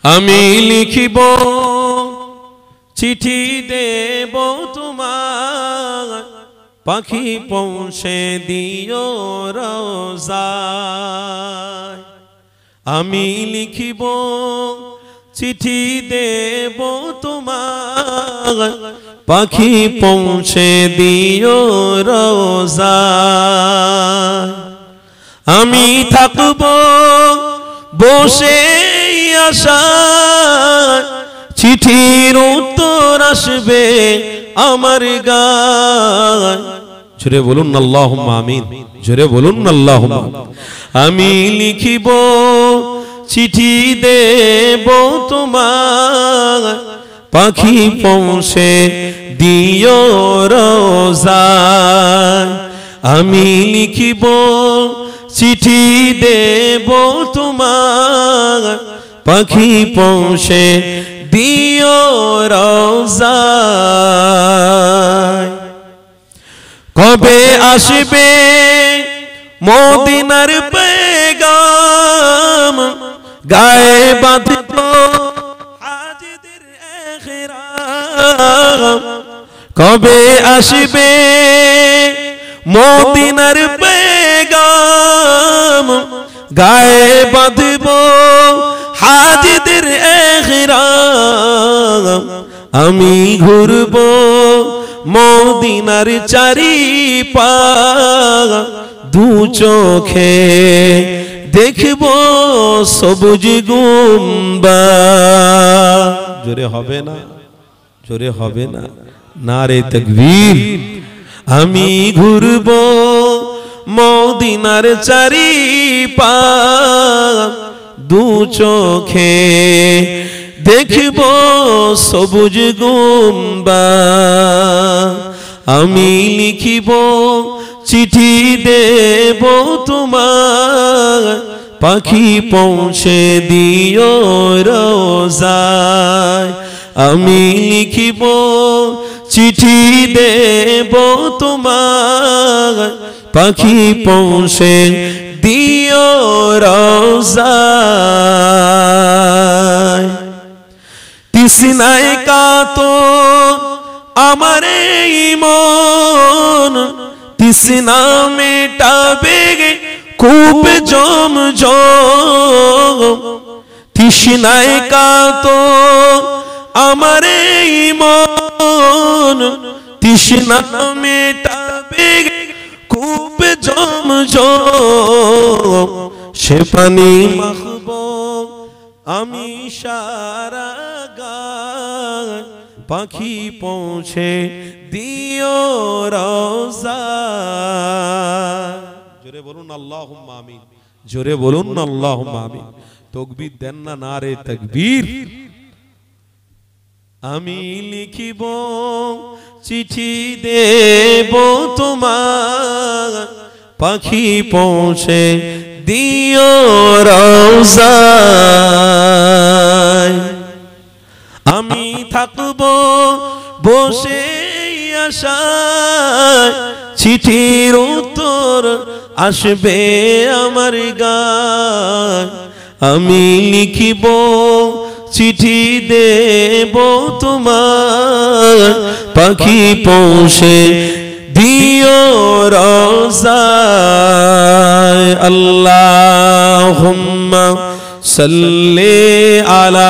আমি লিখিব চিঠি দেব তোমার, পাখি পৌঁছে দিও রোজায়। আমি লিখিব চিঠি দেব তোমার, পাখি পৌঁছে দিও রোজায়। আমি থাকব বসে আশায়, চিঠির উত্তর আসবে আমার গায়। জোরে বলুন আল্লাহুম্মা আমিন, জোরে বলুন আল্লাহুম্মা। আমি লিখিব চিঠি দেব তোমার, পাখি পৌঁছে দিও রোজায়। আমি লিখিব চিঠি দেব তোমার, পাখি পৌঁছে দিও রোজায়। কবে আসবে মদিনার পেগাম, গায়ে বাঁধব হাজিদের ইহরাম। কবে আসবে মদিনার পেগাম, গায়ে বাঁধব হাজিদের ইহরাম। আমি ঘুরব মদিনার চারিপাশ, দু চোখে দেখব সবুজ গুম্বাদ। জোরে হবে না, জোরে হবে না, নারে তাকবীর। আমি ঘুরব মদিনার চারিপাশ, দু চোখে দেখব সবুজ গুম্বাদ। আমি লিখিব চিঠি দেব তোমার, পাখি পৌঁছে দিও রোজায়। আমি লিখিব চিঠি দেব তোমার, পাখি পৌঁছে দিও রোজায়। তৃষ্ণায় কাতর আমার এই মন, তৃষ্ণা মেটাবে কূপ জমজম। তৃষ্ণায় কাতর আমার এই মন, তৃষ্ণা মেটাবে কূপ জমজম। সে পানি মাখব আমি সারা গায়, পাখি পৌঁছে দিও রোজায়। জোরে বলুন আল্লাহুম্মা আমিন, জোরে বলুন আল্লাহুম্মা আমিন। তাকবীর দেন না, নারে তাকবীর। আমি লিখিব চিঠি দেব তোমার, পাখি পৌঁছে দিও রোজায়। আমি থাকব বসে আশায়, চিঠির উত্তর আসবে আমার গায়। আমি লিখিব চিঠি দেব তোমার, পাখি পৌঁছে দিও রোজায়। আল্লাহুম্মা সাল্লি আলা